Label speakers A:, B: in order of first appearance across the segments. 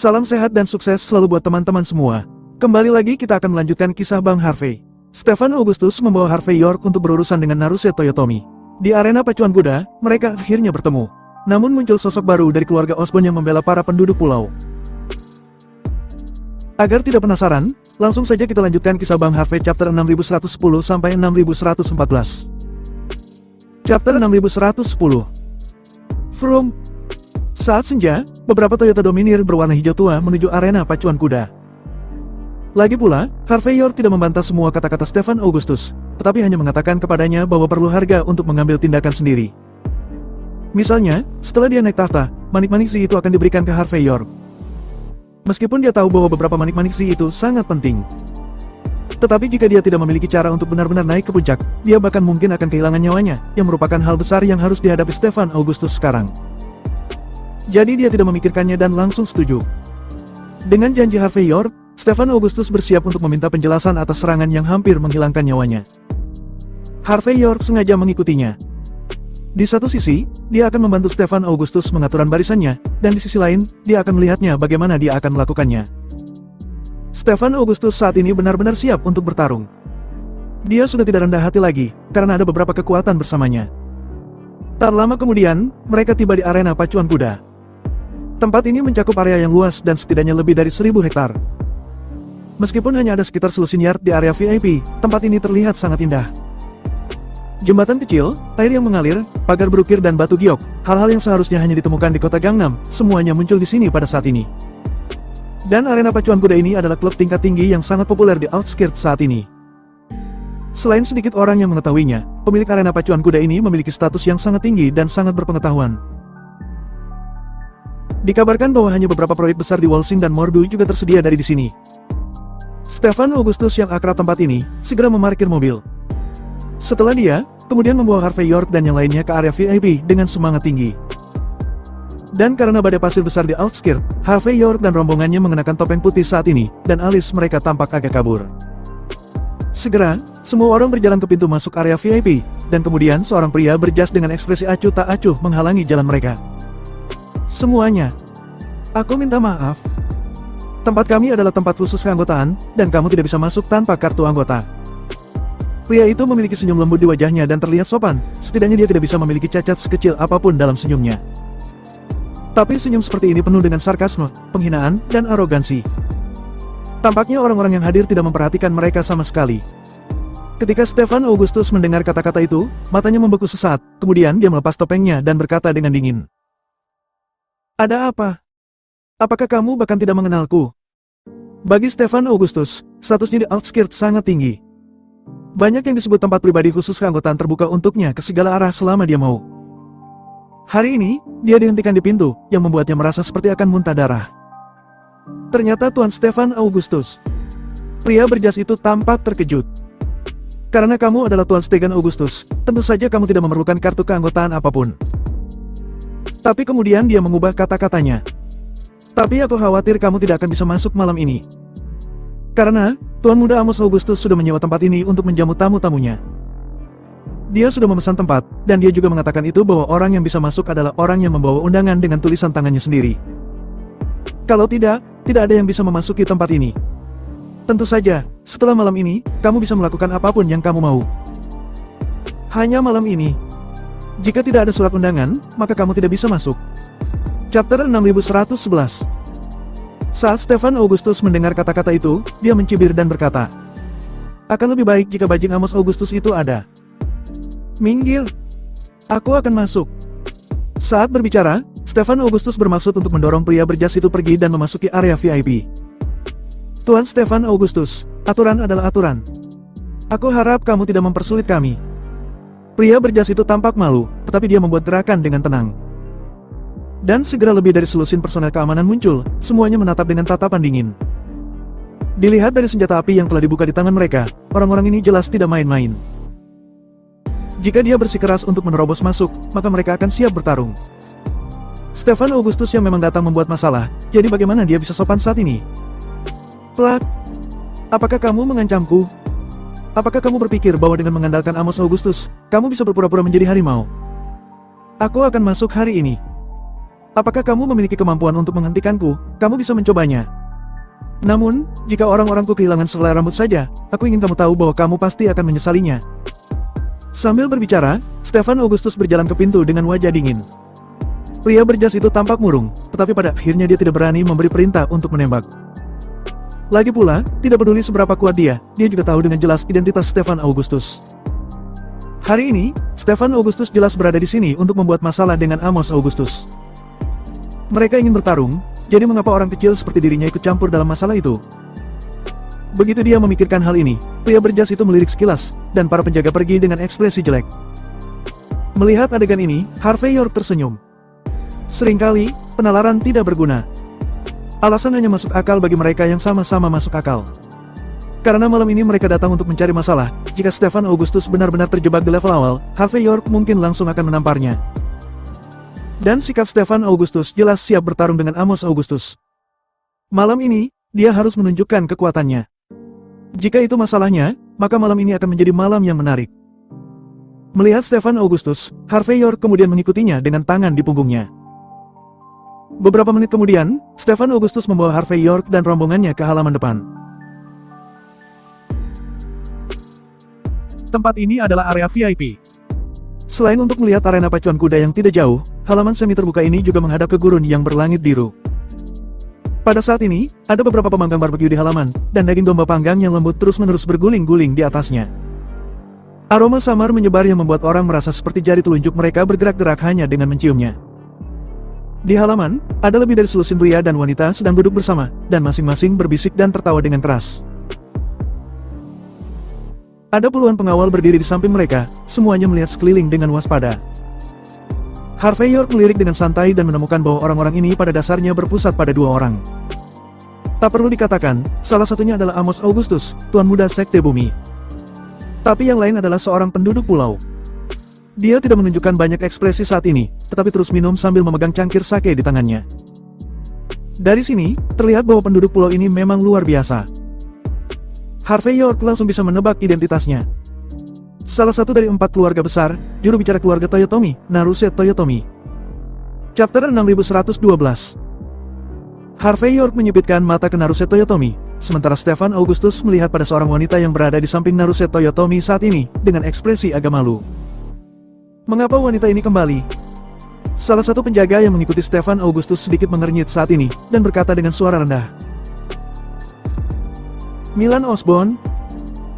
A: Salam sehat dan sukses selalu buat teman-teman semua. Kembali lagi kita akan melanjutkan kisah Bang Harvey. Stefan Augustus membawa Harvey York untuk berurusan dengan Naruse Toyotomi. Di arena pacuan kuda, mereka akhirnya bertemu. Namun muncul sosok baru dari keluarga Osborn yang membela para penduduk pulau. Agar tidak penasaran, langsung saja kita lanjutkan kisah Bang Harvey chapter 6110 sampai 6114. Chapter 6110. Vroom. Saat senja, beberapa Toyota Domineer berwarna hijau tua menuju arena pacuan kuda. Lagi pula, Harvey York tidak membantah semua kata-kata Stefan Augustus, tetapi hanya mengatakan kepadanya bahwa perlu harga untuk mengambil tindakan sendiri. Misalnya, setelah dia naik tahta, manik-manik si itu akan diberikan ke Harvey York. Meskipun dia tahu bahwa beberapa manik-manik si itu sangat penting. Tetapi jika dia tidak memiliki cara untuk benar-benar naik ke puncak, dia bahkan mungkin akan kehilangan nyawanya, yang merupakan hal besar yang harus dihadapi Stefan Augustus sekarang. Jadi dia tidak memikirkannya dan langsung setuju. Dengan janji Harvey York, Stefan Augustus bersiap untuk meminta penjelasan atas serangan yang hampir menghilangkan nyawanya. Harvey York sengaja mengikutinya. Di satu sisi, dia akan membantu Stefan Augustus mengaturan barisannya, dan di sisi lain, dia akan melihatnya bagaimana dia akan melakukannya. Stefan Augustus saat ini benar-benar siap untuk bertarung. Dia sudah tidak rendah hati lagi, karena ada beberapa kekuatan bersamanya. Tak lama kemudian, mereka tiba di arena pacuan kuda. Tempat ini mencakup area yang luas dan setidaknya lebih dari 1000 hektar. Meskipun hanya ada sekitar selusin yard di area VIP, tempat ini terlihat sangat indah. Jembatan kecil, air yang mengalir, pagar berukir dan batu giok, hal-hal yang seharusnya hanya ditemukan di kota Gangnam, semuanya muncul di sini pada saat ini. Dan arena pacuan kuda ini adalah klub tingkat tinggi yang sangat populer di outskirts saat ini. Selain sedikit orang yang mengetahuinya, pemilik arena pacuan kuda ini memiliki status yang sangat tinggi dan sangat berpengetahuan. Dikabarkan bahwa hanya beberapa proyek besar di Walsing dan Mordu juga tersedia dari di sini. Stefan Augustus yang akrab tempat ini, segera memarkir mobil. Setelah dia, kemudian membawa Harvey York dan yang lainnya ke area VIP dengan semangat tinggi. Dan karena badai pasir besar di outskirts, Harvey York dan rombongannya mengenakan topeng putih saat ini, dan alis mereka tampak agak kabur. Segera, semua orang berjalan ke pintu masuk area VIP, dan kemudian seorang pria berjas dengan ekspresi acuh tak acuh menghalangi jalan mereka. Semuanya. Aku minta maaf. Tempat kami adalah tempat khusus keanggotaan, dan kamu tidak bisa masuk tanpa kartu anggota. Pria itu memiliki senyum lembut di wajahnya dan terlihat sopan, setidaknya dia tidak bisa memiliki cacat sekecil apapun dalam senyumnya. Tapi senyum seperti ini penuh dengan sarkasme, penghinaan, dan arogansi. Tampaknya orang-orang yang hadir tidak memperhatikan mereka sama sekali. Ketika Stefan Augustus mendengar kata-kata itu, matanya membeku sesaat, kemudian dia melepas topengnya dan berkata dengan dingin. Ada apa? Apakah kamu bahkan tidak mengenalku? Bagi Stefan Augustus, statusnya di outskirts sangat tinggi. Banyak yang disebut tempat pribadi khusus keanggotaan terbuka untuknya ke segala arah selama dia mau. Hari ini, dia dihentikan di pintu, yang membuatnya merasa seperti akan muntah darah. Ternyata Tuan Stefan Augustus. Pria berjas itu tampak terkejut. Karena kamu adalah Tuan Stefan Augustus, tentu saja kamu tidak memerlukan kartu keanggotaan apapun. Tapi kemudian dia mengubah kata-katanya. Tapi aku khawatir kamu tidak akan bisa masuk malam ini. Karena, Tuan Muda Amos Augustus sudah menyewa tempat ini untuk menjamu tamu-tamunya. Dia sudah memesan tempat, dan dia juga mengatakan itu bahwa orang yang bisa masuk adalah orang yang membawa undangan dengan tulisan tangannya sendiri. Kalau tidak, tidak ada yang bisa memasuki tempat ini. Tentu saja, setelah malam ini, kamu bisa melakukan apapun yang kamu mau. Hanya malam ini. Jika tidak ada surat undangan, maka kamu tidak bisa masuk. Chapter 6111. Saat Stefan Augustus mendengar kata-kata itu, dia mencibir dan berkata, akan lebih baik jika bajing Amos Augustus itu ada. Minggir. Aku akan masuk. Saat berbicara, Stefan Augustus bermaksud untuk mendorong pria berjas itu pergi dan memasuki area VIP. Tuan Stefan Augustus, aturan adalah aturan. Aku harap kamu tidak mempersulit kami. Pria berjas itu tampak malu, tetapi dia membuat gerakan dengan tenang. Dan segera lebih dari selusin personel keamanan muncul, semuanya menatap dengan tatapan dingin. Dilihat dari senjata api yang telah dibuka di tangan mereka, orang-orang ini jelas tidak main-main. Jika dia bersikeras untuk menerobos masuk, maka mereka akan siap bertarung. Stefan Augustus yang memang datang membuat masalah, jadi bagaimana dia bisa sopan saat ini? Plak, apakah kamu mengancamku? Apakah kamu berpikir bahwa dengan mengandalkan Amos Augustus, kamu bisa berpura-pura menjadi harimau? Aku akan masuk hari ini. Apakah kamu memiliki kemampuan untuk menghentikanku? Kamu bisa mencobanya. Namun, jika orang-orangku kehilangan sehelai rambut saja, aku ingin kamu tahu bahwa kamu pasti akan menyesalinya. Sambil berbicara, Stefan Augustus berjalan ke pintu dengan wajah dingin. Pria berjas itu tampak murung, tetapi pada akhirnya dia tidak berani memberi perintah untuk menembak. Lagi pula, tidak peduli seberapa kuat dia juga tahu dengan jelas identitas Stefan Augustus. Hari ini, Stefan Augustus jelas berada di sini untuk membuat masalah dengan Amos Augustus. Mereka ingin bertarung, jadi mengapa orang kecil seperti dirinya ikut campur dalam masalah itu? Begitu dia memikirkan hal ini, pria berjas itu melirik sekilas, dan para penjaga pergi dengan ekspresi jelek. Melihat adegan ini, Harvey York tersenyum. Seringkali, penalaran tidak berguna. Alasan hanya masuk akal bagi mereka yang sama-sama masuk akal. Karena malam ini mereka datang untuk mencari masalah, jika Stefan Augustus benar-benar terjebak di level awal, Harvey York mungkin langsung akan menamparnya. Dan sikap Stefan Augustus jelas siap bertarung dengan Amos Augustus. Malam ini, dia harus menunjukkan kekuatannya. Jika itu masalahnya, maka malam ini akan menjadi malam yang menarik. Melihat Stefan Augustus, Harvey York kemudian mengikutinya dengan tangan di punggungnya. Beberapa menit kemudian, Stefan Augustus membawa Harvey York dan rombongannya ke halaman depan. Tempat ini adalah area VIP. Selain untuk melihat arena pacuan kuda yang tidak jauh, halaman semi terbuka ini juga menghadap ke gurun yang berlangit biru. Pada saat ini, ada beberapa pemanggang barbeque di halaman, dan daging domba panggang yang lembut terus-menerus berguling-guling di atasnya. Aroma samar menyebar yang membuat orang merasa seperti jari telunjuk mereka bergerak-gerak hanya dengan menciumnya. Di halaman, ada lebih dari selusin pria dan wanita sedang duduk bersama, dan masing-masing berbisik dan tertawa dengan keras. Ada puluhan pengawal berdiri di samping mereka, semuanya melihat sekeliling dengan waspada. Harvey York melirik dengan santai dan menemukan bahwa orang-orang ini pada dasarnya berpusat pada dua orang. Tak perlu dikatakan, salah satunya adalah Amos Augustus, tuan muda Sekte Bumi. Tapi yang lain adalah seorang penduduk pulau. Dia tidak menunjukkan banyak ekspresi saat ini, tetapi terus minum sambil memegang cangkir sake di tangannya. Dari sini, terlihat bahwa penduduk pulau ini memang luar biasa. Harvey York langsung bisa menebak identitasnya. Salah satu dari 4 keluarga besar, juru bicara keluarga Toyotomi, Naruse Toyotomi. Chapter 6112. Harvey York menyipitkan mata ke Naruse Toyotomi, sementara Stefan Augustus melihat pada seorang wanita yang berada di samping Naruse Toyotomi saat ini, dengan ekspresi agak malu. Mengapa wanita ini kembali? Salah satu penjaga yang mengikuti Stefan Augustus sedikit mengernyit saat ini, dan berkata dengan suara rendah. Milan Osborne?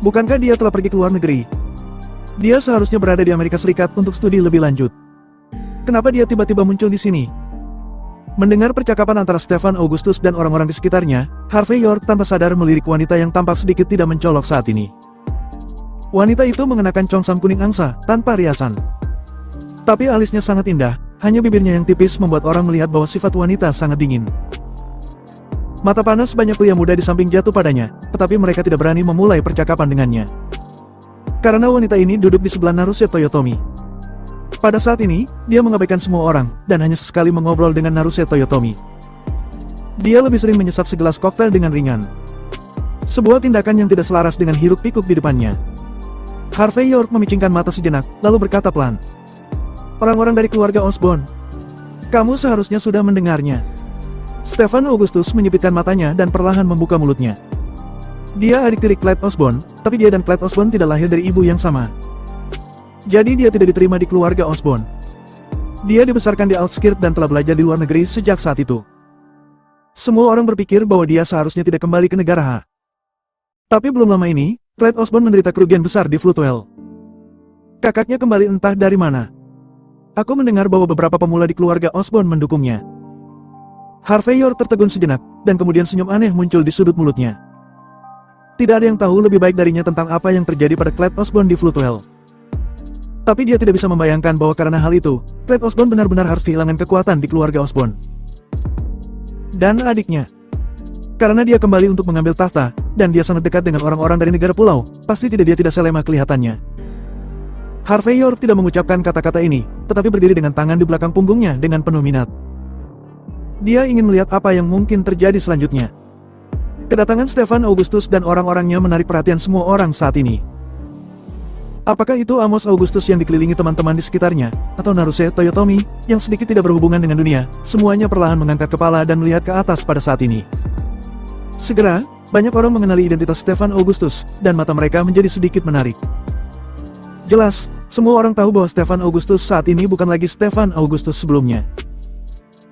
A: Bukankah dia telah pergi ke luar negeri? Dia seharusnya berada di Amerika Serikat untuk studi lebih lanjut. Kenapa dia tiba-tiba muncul di sini? Mendengar percakapan antara Stefan Augustus dan orang-orang di sekitarnya, Harvey York tanpa sadar melirik wanita yang tampak sedikit tidak mencolok saat ini. Wanita itu mengenakan congsam kuning angsa, tanpa riasan. Tapi alisnya sangat indah, hanya bibirnya yang tipis membuat orang melihat bahwa sifat wanita sangat dingin. Mata panas banyak pria muda di samping jatuh padanya, tetapi mereka tidak berani memulai percakapan dengannya. Karena wanita ini duduk di sebelah Naruse Toyotomi. Pada saat ini, dia mengabaikan semua orang, dan hanya sesekali mengobrol dengan Naruse Toyotomi. Dia lebih sering menyesap segelas koktail dengan ringan. Sebuah tindakan yang tidak selaras dengan hiruk-pikuk di depannya. Harvey York memicingkan mata sejenak, lalu berkata pelan. Orang-orang dari keluarga Osborne. Kamu seharusnya sudah mendengarnya. Stefan Augustus menyipitkan matanya dan perlahan membuka mulutnya. Dia adik tiri Clyde Osborne, tapi dia dan Clyde Osborne tidak lahir dari ibu yang sama. Jadi dia tidak diterima di keluarga Osborne. Dia dibesarkan di outskirt dan telah belajar di luar negeri sejak saat itu. Semua orang berpikir bahwa dia seharusnya tidak kembali ke negara H. Tapi belum lama ini, Clyde Osborne menderita kerugian besar di Floodwell. Kakaknya kembali entah dari mana. Aku mendengar bahwa beberapa pemula di keluarga Osborne mendukungnya. Harvey York tertegun sejenak, dan kemudian senyum aneh muncul di sudut mulutnya. Tidak ada yang tahu lebih baik darinya tentang apa yang terjadi pada Clyde Osborne di Floodwell. Tapi dia tidak bisa membayangkan bahwa karena hal itu, Clyde Osborne benar-benar harus kehilangan kekuatan di keluarga Osborne. Dan adiknya. Karena dia kembali untuk mengambil tahta, dan dia sangat dekat dengan orang-orang dari negara pulau, pasti dia tidak selema kelihatannya. Harvey York tidak mengucapkan kata-kata ini, tetapi berdiri dengan tangan di belakang punggungnya dengan penuh minat. Dia ingin melihat apa yang mungkin terjadi selanjutnya. Kedatangan Stefan Augustus dan orang-orangnya menarik perhatian semua orang saat ini. Apakah itu Amos Augustus yang dikelilingi teman-teman di sekitarnya, atau Naruse Toyotomi, yang sedikit tidak berhubungan dengan dunia? Semuanya perlahan mengangkat kepala dan melihat ke atas pada saat ini. Segera, banyak orang mengenali identitas Stefan Augustus, dan mata mereka menjadi sedikit menarik. Jelas, semua orang tahu bahwa Stefan Augustus saat ini bukan lagi Stefan Augustus sebelumnya.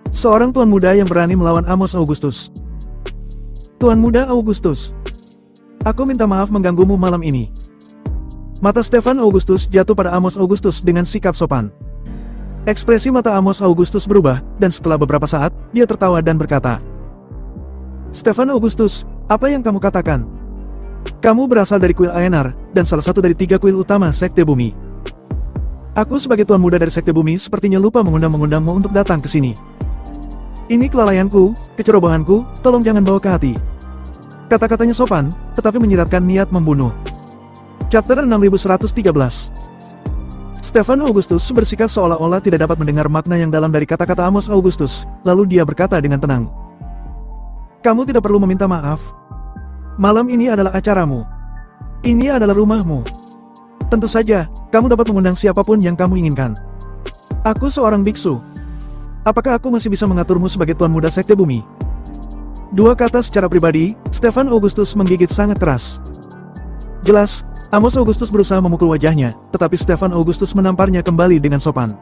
A: Seorang tuan muda yang berani melawan Amos Augustus. Tuan muda Augustus, aku minta maaf mengganggumu malam ini. Mata Stefan Augustus jatuh pada Amos Augustus dengan sikap sopan. Ekspresi mata Amos Augustus berubah, dan setelah beberapa saat, dia tertawa dan berkata, Stefan Augustus, apa yang kamu katakan? Kamu berasal dari kuil Aenar, dan salah satu dari 3 kuil utama Sekte Bumi. Aku sebagai tuan muda dari Sekte Bumi sepertinya lupa mengundang-mengundangmu untuk datang ke sini. Ini kelalaianku, kecerobohanku, tolong jangan bawa ke hati. Kata-katanya sopan, tetapi menyiratkan niat membunuh. Chapter 6113. Stefan Augustus bersikap seolah-olah tidak dapat mendengar makna yang dalam dari kata-kata Amos Augustus, lalu dia berkata dengan tenang. Kamu tidak perlu meminta maaf. Malam ini adalah acaramu. Ini adalah rumahmu. Tentu saja, kamu dapat mengundang siapapun yang kamu inginkan. Aku seorang biksu. Apakah aku masih bisa mengaturmu sebagai tuan muda Sekte Bumi? Dua kata secara pribadi, Stefan Augustus menggigit sangat keras. Jelas, Amos Augustus berusaha memukul wajahnya, tetapi Stefan Augustus menamparnya kembali dengan sopan.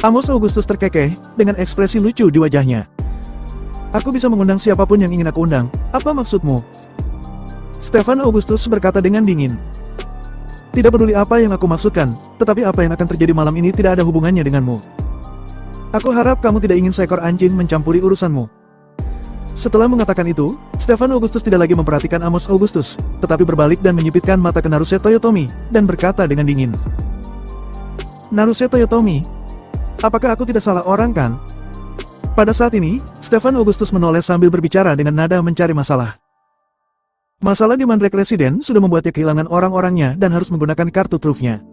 A: Amos Augustus terkekeh, dengan ekspresi lucu di wajahnya. Aku bisa mengundang siapapun yang ingin aku undang, apa maksudmu? Stefan Augustus berkata dengan dingin. Tidak peduli apa yang aku maksudkan, tetapi apa yang akan terjadi malam ini tidak ada hubungannya denganmu. Aku harap kamu tidak ingin seekor anjing mencampuri urusanmu. Setelah mengatakan itu, Stefan Augustus tidak lagi memperhatikan Amos Augustus, tetapi berbalik dan menyipitkan mata ke Naruse Toyotomi, dan berkata dengan dingin. Naruse Toyotomi, apakah aku tidak salah orang kan? Pada saat ini, Stefan Augustus menoleh sambil berbicara dengan nada mencari masalah. Masalah di Mandrake Residen sudah membuatnya kehilangan orang-orangnya dan harus menggunakan kartu trufnya.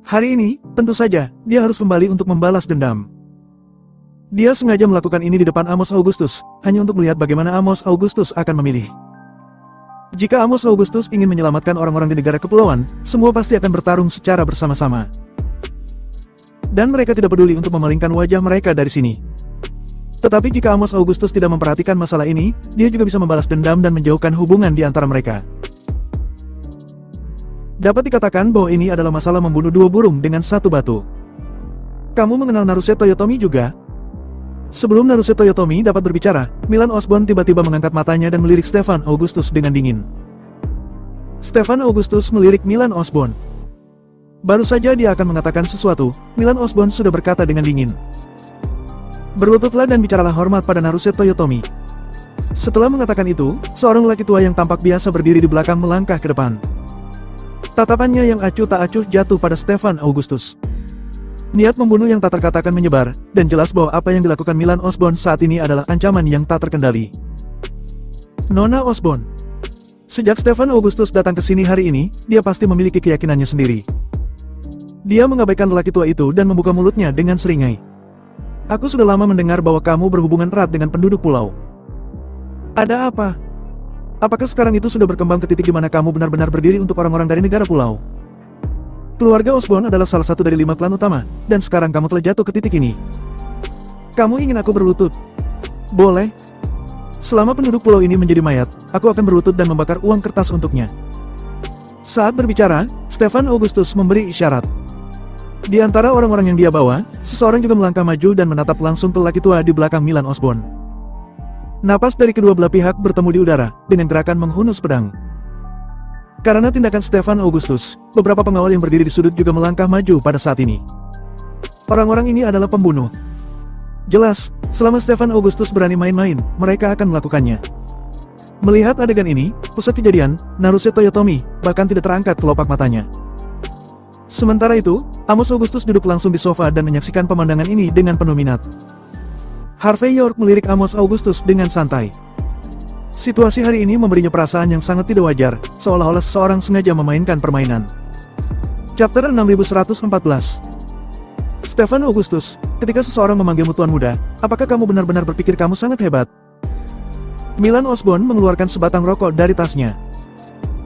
A: Hari ini, tentu saja, dia harus kembali untuk membalas dendam. Dia sengaja melakukan ini di depan Amos Augustus, hanya untuk melihat bagaimana Amos Augustus akan memilih. Jika Amos Augustus ingin menyelamatkan orang-orang di negara kepulauan, semua pasti akan bertarung secara bersama-sama. Dan mereka tidak peduli untuk memalingkan wajah mereka dari sini. Tetapi jika Amos Augustus tidak memperhatikan masalah ini, dia juga bisa membalas dendam dan menjauhkan hubungan di antara mereka. Dapat dikatakan bahwa ini adalah masalah membunuh 2 burung dengan 1 batu. Kamu mengenal Naruse Toyotomi juga? Sebelum Naruse Toyotomi dapat berbicara, Milan Osborn tiba-tiba mengangkat matanya dan melirik Stefan Augustus dengan dingin. Stefan Augustus melirik Milan Osborn. Baru saja dia akan mengatakan sesuatu, Milan Osborn sudah berkata dengan dingin. Berlututlah dan bicaralah hormat pada Naruse Toyotomi. Setelah mengatakan itu, seorang lelaki tua yang tampak biasa berdiri di belakang melangkah ke depan. Tatapannya yang acuh tak acuh jatuh pada Stefan Augustus. Niat membunuh yang tak terkatakan menyebar, dan jelas bahwa apa yang dilakukan Milan Osborn saat ini adalah ancaman yang tak terkendali. Nona Osborn. Sejak Stefan Augustus datang ke sini hari ini, dia pasti memiliki keyakinannya sendiri. Dia mengabaikan lelaki tua itu dan membuka mulutnya dengan seringai. Aku sudah lama mendengar bahwa kamu berhubungan erat dengan penduduk pulau. Ada apa? Apakah sekarang itu sudah berkembang ke titik di mana kamu benar-benar berdiri untuk orang-orang dari negara pulau? Keluarga Osborn adalah salah satu dari 5 klan utama, dan sekarang kamu telah jatuh ke titik ini. Kamu ingin aku berlutut? Boleh. Selama penduduk pulau ini menjadi mayat, aku akan berlutut dan membakar uang kertas untuknya. Saat berbicara, Stefan Augustus memberi isyarat. Di antara orang-orang yang dia bawa, seseorang juga melangkah maju dan menatap langsung ke lelaki tua di belakang Milan Osborn. Napas dari kedua belah pihak bertemu di udara, dengan gerakan menghunus pedang. Karena tindakan Stefan Augustus, beberapa pengawal yang berdiri di sudut juga melangkah maju pada saat ini. Orang-orang ini adalah pembunuh. Jelas, selama Stefan Augustus berani main-main, mereka akan melakukannya. Melihat adegan ini, pusat kejadian, Naruse Toyotomi, bahkan tidak terangkat kelopak matanya. Sementara itu, Amos Augustus duduk langsung di sofa dan menyaksikan pemandangan ini dengan penuh minat. Harvey York melirik Amos Augustus dengan santai. Situasi hari ini memberinya perasaan yang sangat tidak wajar, seolah-olah seseorang sengaja memainkan permainan. Chapter 6114. Stefan Augustus, ketika seseorang memanggilmu tuan muda, apakah kamu benar-benar berpikir kamu sangat hebat? Milan Osborn mengeluarkan sebatang rokok dari tasnya.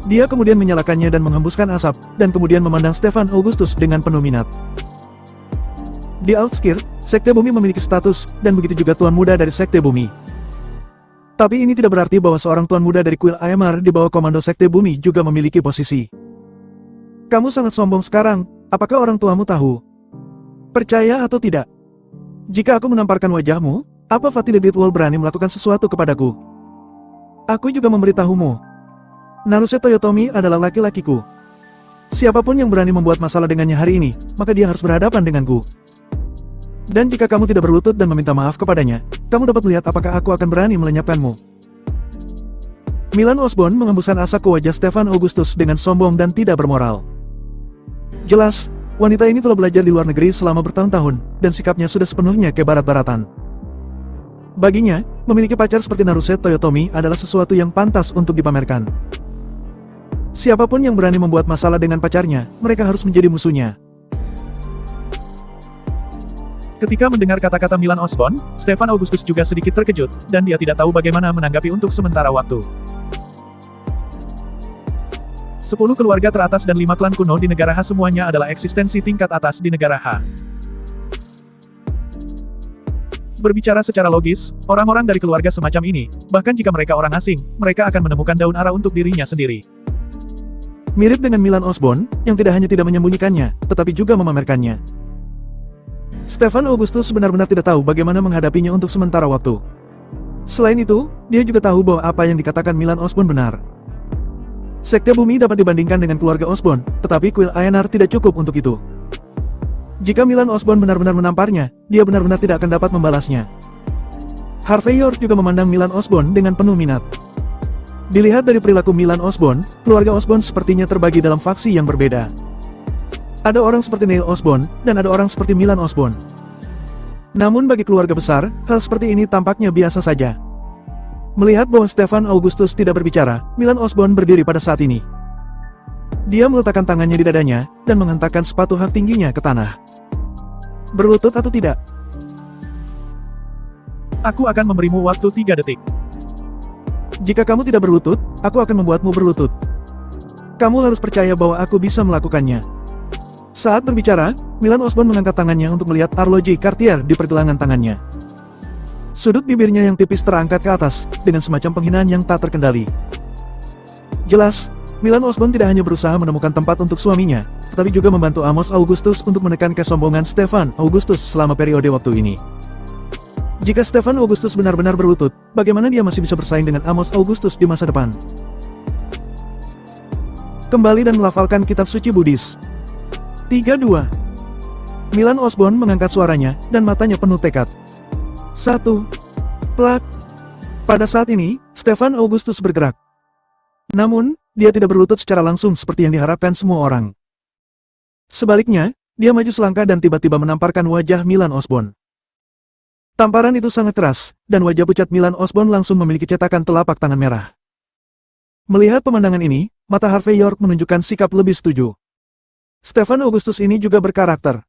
A: Dia kemudian menyalakannya dan menghembuskan asap, dan kemudian memandang Stefan Augustus dengan penuh minat. Di Outskir, Sekte Bumi memiliki status, dan begitu juga Tuan Muda dari Sekte Bumi. Tapi ini tidak berarti bahwa seorang Tuan Muda dari Kuil Aemar di bawah komando Sekte Bumi juga memiliki posisi. Kamu sangat sombong sekarang, apakah orang tuamu tahu? Percaya atau tidak? Jika aku menamparkan wajahmu, apa Fatih Wall berani melakukan sesuatu kepadaku? Aku juga memberitahumu. Naruse Toyotomi adalah laki-lakiku. Siapapun yang berani membuat masalah dengannya hari ini, maka dia harus berhadapan denganku. Dan jika kamu tidak berlutut dan meminta maaf kepadanya, kamu dapat melihat apakah aku akan berani melenyapkanmu. Milan Osborn menghembuskan asap ke wajah Stefan Augustus dengan sombong dan tidak bermoral. Jelas, wanita ini telah belajar di luar negeri selama bertahun-tahun, dan sikapnya sudah sepenuhnya ke barat-baratan. Baginya, memiliki pacar seperti Naruse Toyotomi adalah sesuatu yang pantas untuk dipamerkan. Siapapun yang berani membuat masalah dengan pacarnya, mereka harus menjadi musuhnya.
B: Ketika mendengar kata-kata Milan Osborn, Stefan Augustus juga sedikit terkejut, dan dia tidak tahu bagaimana menanggapi untuk sementara waktu. 10 keluarga teratas dan 5 klan kuno di negara H semuanya adalah eksistensi tingkat atas di negara H. Berbicara secara logis, orang-orang dari keluarga semacam ini, bahkan jika mereka orang asing, mereka akan menemukan daun ara untuk dirinya sendiri.
A: Mirip dengan Milan Osborn, yang tidak hanya tidak menyembunyikannya, tetapi juga memamerkannya. Stefan Augustus benar-benar tidak tahu bagaimana menghadapinya untuk sementara waktu. Selain itu, dia juga tahu bahwa apa yang dikatakan Milan Osborn benar. Sekte Bumi dapat dibandingkan dengan keluarga Osborn, tetapi Kuil Aenar tidak cukup untuk itu. Jika Milan Osborn benar-benar menamparnya, dia benar-benar tidak akan dapat membalasnya. Harvey York juga memandang Milan Osborn dengan penuh minat. Dilihat dari perilaku Milan Osborn, keluarga Osborn sepertinya terbagi dalam faksi yang berbeda. Ada orang seperti Neil Osborn, dan ada orang seperti Milan Osborn. Namun bagi keluarga besar, hal seperti ini tampaknya biasa saja. Melihat bahwa Stefan Augustus tidak berbicara, Milan Osborn berdiri pada saat ini. Dia meletakkan tangannya di dadanya, dan menghentakkan sepatu hak tingginya ke tanah. Berlutut atau tidak?
B: Aku akan memberimu waktu 3 detik.
A: Jika kamu tidak berlutut, aku akan membuatmu berlutut. Kamu harus percaya bahwa aku bisa melakukannya. Saat berbicara, Milan Osborn mengangkat tangannya untuk melihat arloji Cartier di pergelangan tangannya. Sudut bibirnya yang tipis terangkat ke atas, dengan semacam penghinaan yang tak terkendali. Jelas, Milan Osborn tidak hanya berusaha menemukan tempat untuk suaminya, tetapi juga membantu Amos Augustus untuk menekan kesombongan Stefan Augustus selama periode waktu ini. Jika Stefan Augustus benar-benar berlutut, bagaimana dia masih bisa bersaing dengan Amos Augustus di masa depan? Kembali dan melafalkan kitab suci Buddhis. 3-2. Milan Osborn mengangkat suaranya, dan matanya penuh tekad. 1. Plak. Pada saat ini, Stefan Augustus bergerak. Namun, dia tidak berlutut secara langsung seperti yang diharapkan semua orang. Sebaliknya, dia maju selangkah dan tiba-tiba menamparkan wajah Milan Osborn. Tamparan itu sangat keras, dan wajah pucat Milan Osborn langsung memiliki cetakan telapak tangan merah. Melihat pemandangan ini, mata Harvey York menunjukkan sikap lebih setuju. Stefan Augustus ini juga berkarakter.